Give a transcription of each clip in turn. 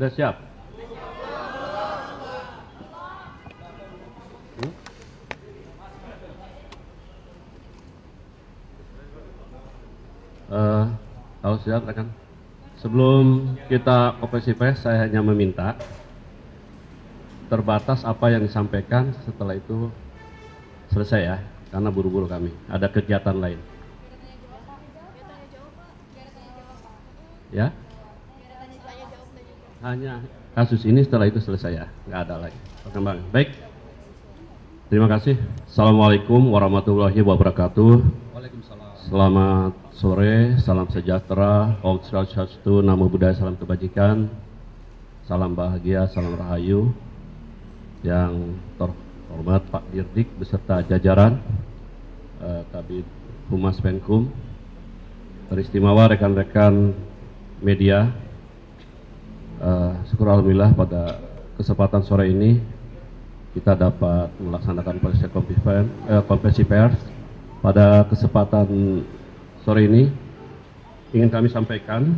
Sudah siap? Kalau siap rekan. Sebelum kita konferensi pers, saya hanya meminta terbatas apa yang disampaikan, setelah itu selesai ya, karena buru-buru kami, ada kegiatan lain. Ya? Hanya kasus ini, setelah itu selesai ya, nggak ada lagi perkembangan. Baik, terima kasih. Assalamualaikum warahmatullahi wabarakatuh. Waalaikumsalam. Selamat sore, salam sejahtera, Om Swastiastu, Namo Buddhaya, salam kebajikan, salam bahagia, salam rahayu. Yang terhormat Pak Dirdik beserta jajaran, Kabid Humas Penkum, teristimewa rekan-rekan media, syukur alhamdulillah pada kesempatan sore ini kita dapat melaksanakan konferensi pers. Pada kesempatan sore ini ingin kami sampaikan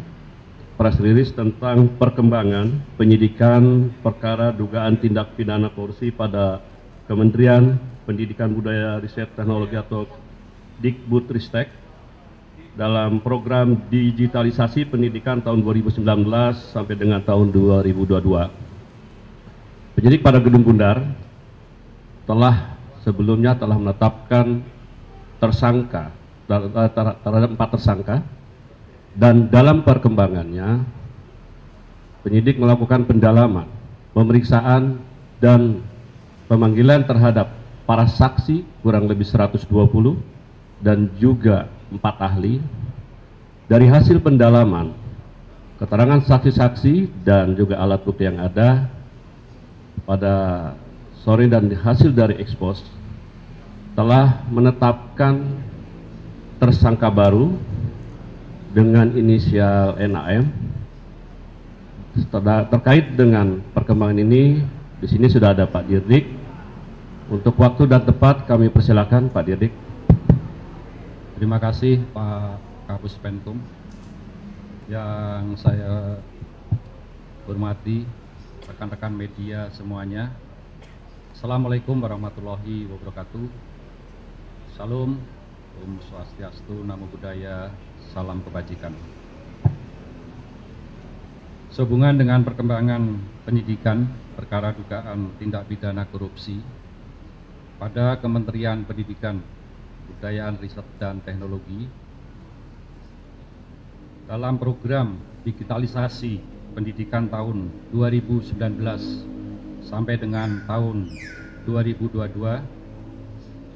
press release tentang perkembangan penyidikan perkara dugaan tindak pidana korupsi pada Kementerian Pendidikan Budaya Riset Teknologi atau Dikbudristek dalam program digitalisasi pendidikan tahun 2019 sampai dengan tahun 2022. Penyidik pada Gedung Bundar sebelumnya telah menetapkan tersangka terhadap 4 tersangka, dan dalam perkembangannya penyidik melakukan pendalaman, pemeriksaan dan pemanggilan terhadap para saksi kurang lebih 120 dan juga 4 ahli. Dari hasil pendalaman, keterangan saksi-saksi dan juga alat bukti yang ada pada sore dan hasil dari ekspos telah menetapkan tersangka baru dengan inisial NAM. Terkait dengan perkembangan ini, di sini sudah ada Pak Dirdik. Untuk waktu dan tempat kami persilakan Pak Dirdik. Terima kasih Pak Kapus Penkum. Yang saya hormati rekan-rekan media semuanya. Assalamualaikum warahmatullahi wabarakatuh. Salam, Om Swastiastu, Namo Buddhaya, salam kebajikan. Sehubungan dengan perkembangan penyidikan perkara dugaan tindak pidana korupsi pada Kementerian Pendidikan, Kebudayaan, Riset, dan Teknologi dalam program digitalisasi pendidikan tahun 2019 sampai dengan tahun 2022,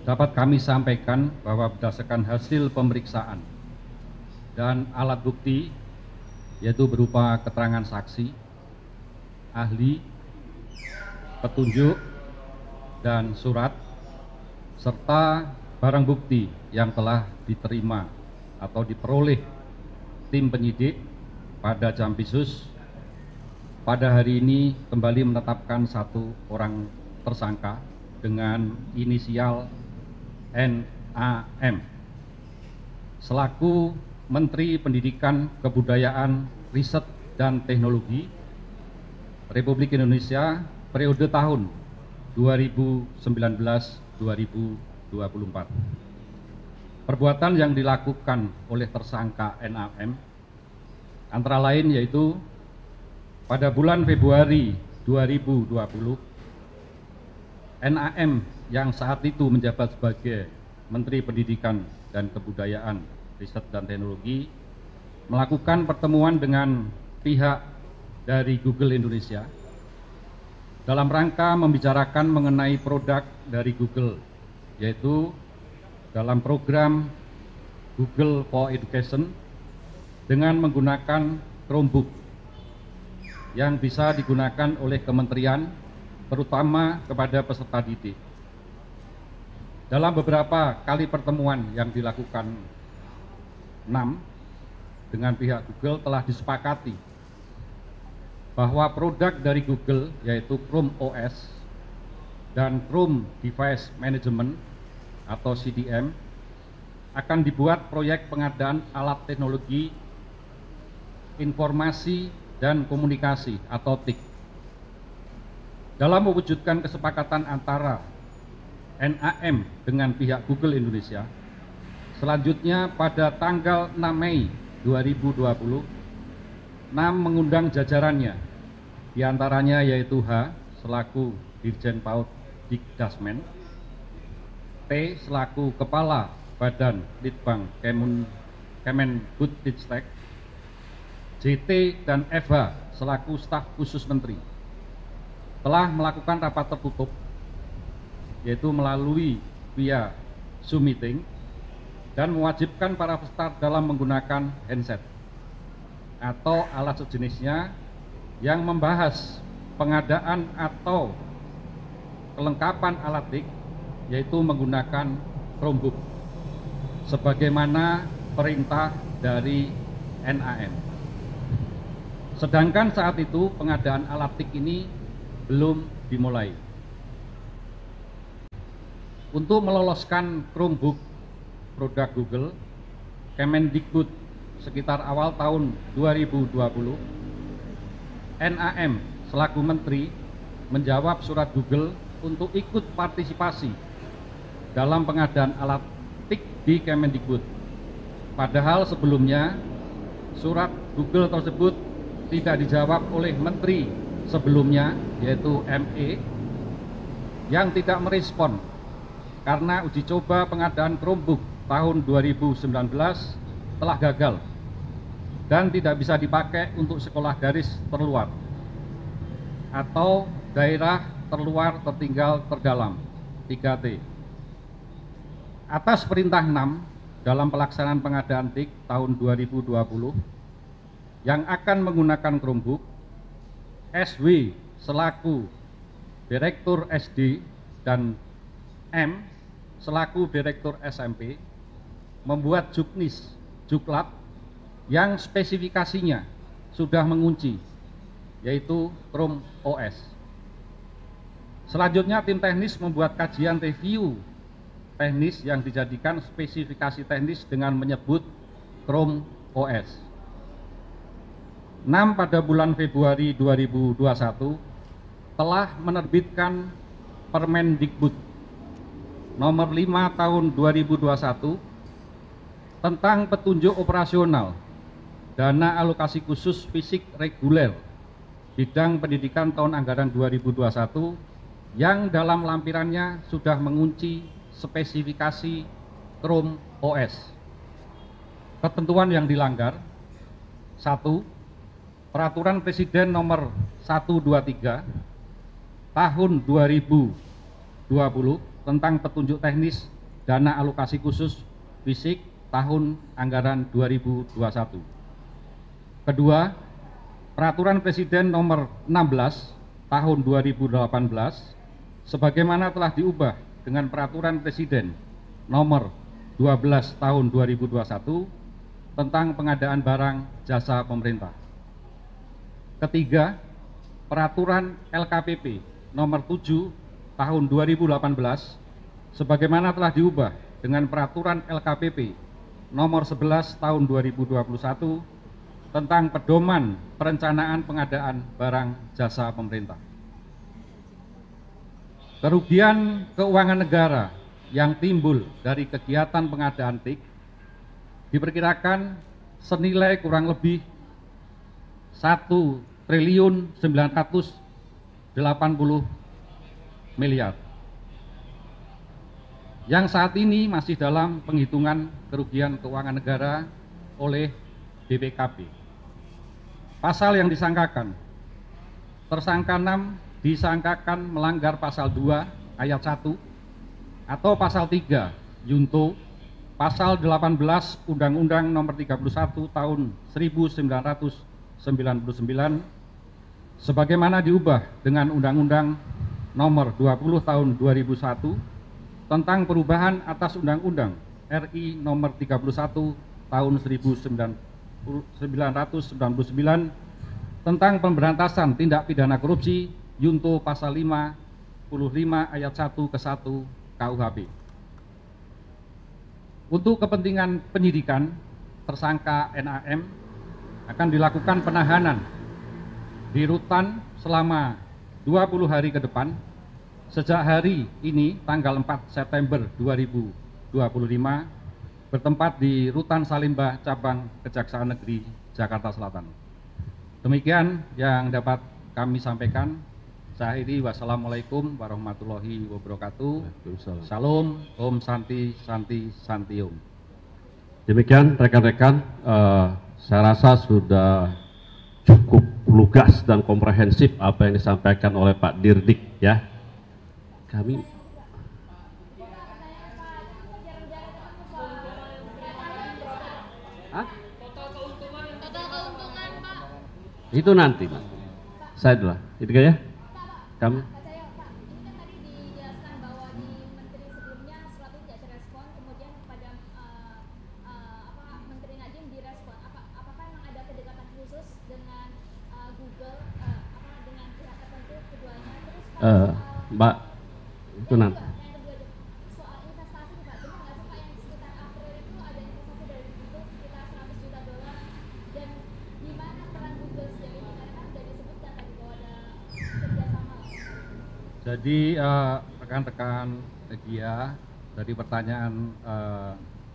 dapat kami sampaikan bahwa berdasarkan hasil pemeriksaan dan alat bukti, yaitu berupa keterangan saksi, ahli, petunjuk, dan surat, serta barang bukti yang telah diterima atau diperoleh tim penyidik pada Jampisus, pada hari ini kembali menetapkan 1 orang tersangka dengan inisial NAM selaku Menteri Pendidikan, Kebudayaan, Riset, dan Teknologi Republik Indonesia periode tahun 2019-2024. Perbuatan yang dilakukan oleh tersangka NAM antara lain yaitu pada bulan Februari 2020, NAM yang saat itu menjabat sebagai Menteri Pendidikan dan Kebudayaan, Riset, dan Teknologi melakukan pertemuan dengan pihak dari Google Indonesia dalam rangka membicarakan mengenai produk dari Google, yaitu dalam program Google for Education dengan menggunakan Chromebook yang bisa digunakan oleh kementerian, terutama kepada peserta didik. Dalam beberapa kali pertemuan yang dilakukan dengan pihak Google telah disepakati bahwa produk dari Google yaitu Chrome OS dan Chrome Device Management atau CDM akan dibuat proyek pengadaan alat teknologi informasi dan Komunikasi atau TIK. Dalam mewujudkan kesepakatan antara NAM dengan pihak Google Indonesia, selanjutnya pada tanggal 6 Mei 2020, NAM mengundang jajarannya, diantaranya yaitu H selaku Dirjen PAUD Dikdasmen, T selaku Kepala Badan Litbang Kemendikbudristek, JT dan FH selaku staf khusus menteri telah melakukan rapat tertutup, yaitu melalui via Zoom meeting, dan mewajibkan para peserta dalam menggunakan handset atau alat sejenisnya yang membahas pengadaan atau kelengkapan alat TIK, yaitu menggunakan Chromebook sebagaimana perintah dari NAM. Sedangkan saat itu pengadaan alat TIK ini belum dimulai. Untuk meloloskan Chromebook produk Google, Kemendikbud sekitar awal tahun 2020, NAM selaku menteri menjawab surat Google untuk ikut partisipasi dalam pengadaan alat TIK di Kemendikbud. Padahal sebelumnya surat Google tersebut tidak dijawab oleh menteri sebelumnya, yaitu ME, yang tidak merespon karena uji coba pengadaan Chromebook tahun 2019 telah gagal dan tidak bisa dipakai untuk sekolah garis terluar atau daerah terluar tertinggal terdalam 3T. Atas perintah 6 dalam pelaksanaan pengadaan TIK tahun 2020 yang akan menggunakan Chromebook, SW selaku Direktur SD dan M selaku Direktur SMP membuat juknis Juklat yang spesifikasinya sudah mengunci, yaitu Chrome OS. Selanjutnya tim teknis membuat kajian review teknis yang dijadikan spesifikasi teknis dengan menyebut Chrome OS. 6 pada bulan Februari 2021 telah menerbitkan Permendikbud nomor 5 tahun 2021 tentang petunjuk operasional dana alokasi khusus fisik reguler bidang pendidikan tahun anggaran 2021 yang dalam lampirannya sudah mengunci spesifikasi Chrome OS. Ketentuan yang dilanggar: 1. Peraturan Presiden nomor 123 tahun 2020 tentang petunjuk teknis dana alokasi khusus fisik tahun anggaran 2021. Kedua, Peraturan Presiden nomor 16 tahun 2018 sebagaimana telah diubah dengan Peraturan Presiden nomor 12 tahun 2021 tentang pengadaan barang jasa pemerintah. Ketiga, Peraturan LKPP nomor 7 tahun 2018 sebagaimana telah diubah dengan Peraturan LKPP nomor 11 tahun 2021 tentang pedoman perencanaan pengadaan barang jasa pemerintah. Kerugian keuangan negara yang timbul dari kegiatan pengadaan TIK diperkirakan senilai kurang lebih 1.980 miliar yang saat ini masih dalam penghitungan kerugian keuangan negara oleh BPKP. Pasal yang disangkakan: tersangka 6 disangkakan melanggar pasal 2 ayat 1 atau pasal 3 Junto pasal 18 Undang-Undang nomor 31 tahun 1999 sebagaimana diubah dengan Undang-Undang nomor 20 tahun 2001 tentang perubahan atas Undang-Undang RI nomor 31 tahun 1999 tentang pemberantasan tindak pidana korupsi Junto pasal 55 ayat 1 ke 1 KUHP. Untuk kepentingan penyidikan, tersangka NAM akan dilakukan penahanan di rutan selama 20 hari ke depan sejak hari ini tanggal 4 September 2025 bertempat di Rutan Salimba Cabang Kejaksaan Negeri Jakarta Selatan. Demikian yang dapat kami sampaikan. Saya akhiri, wassalamualaikum warahmatullahi wabarakatuh. Salam, Om Santi, Santi, Santi Om. Demikian rekan-rekan, saya rasa sudah cukup lugas dan komprehensif apa yang disampaikan oleh Pak Dirdik ya. Kami itu nanti saya dulu itu ya kami tadi dijelaskan bahwa di menteri sebelumnya surat itu tidak direspon, kemudian kepada Menteri Nadiem direspon. Apakah memang ada kedekatan khusus dengan Google, dengan pihak tertentu keduanya? Terus Mbak itu nanti. Yang kedua, soal investasi nih Pak, benar nggak sih Pak yang sekitar April itu ada investasi dari Google sekitar $100 juta, dan di mana peran Google sejauh ini, karena kan sudah disebutkan tadi bahwa ada kerjasama. Jadi rekan-rekan media, dari pertanyaan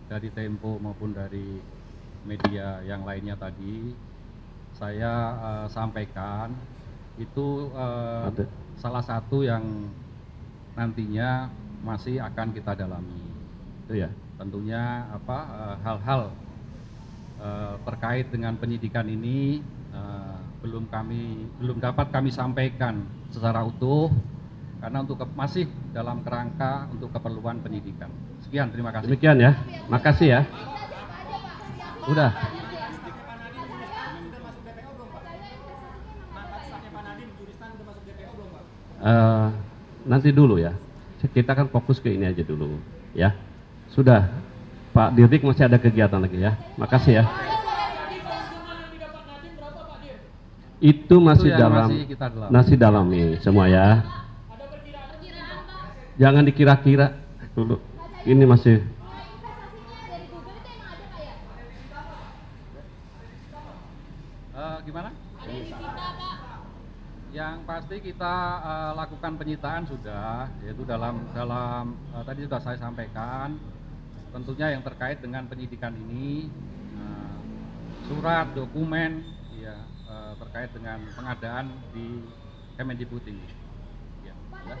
dari Tempo maupun dari media yang lainnya tadi, saya sampaikan itu salah satu yang nantinya masih akan kita dalami. Itu ya. Tentunya hal-hal terkait dengan penyidikan ini belum dapat kami sampaikan secara utuh karena masih dalam kerangka untuk keperluan penyidikan. Sekian, terima kasih. Demikian ya. Makasih ya. Udah. Nanti dulu ya. Kita kan fokus ke ini aja dulu ya. Sudah. Pak Dirdik masih ada kegiatan lagi ya. Makasih ya. Itu masih masih dalami semua ya. Jangan dikira-kira dulu. Ini masih Dari Google itu emang ada nggak ya? gimana? Ada yang disita Pak? Yang pasti kita lakukan penyitaan sudah, yaitu dalam tadi sudah saya sampaikan, tentunya yang terkait dengan penyidikan ini, surat, dokumen, ya, terkait dengan pengadaan di Kemendikbud ini. Ya, ya.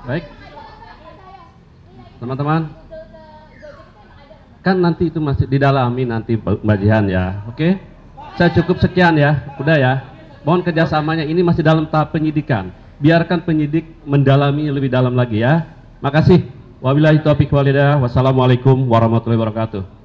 baik. Teman-teman, kan nanti itu masih didalami nanti Mbak Jihan ya, oke? Saya cukup sekian ya, udah ya. Mohon kerjasamanya, ini masih dalam tahap penyidikan. Biarkan penyidik mendalami lebih dalam lagi ya. Makasih. Wabillahi taufiq walhidayah. Wassalamualaikum warahmatullahi wabarakatuh.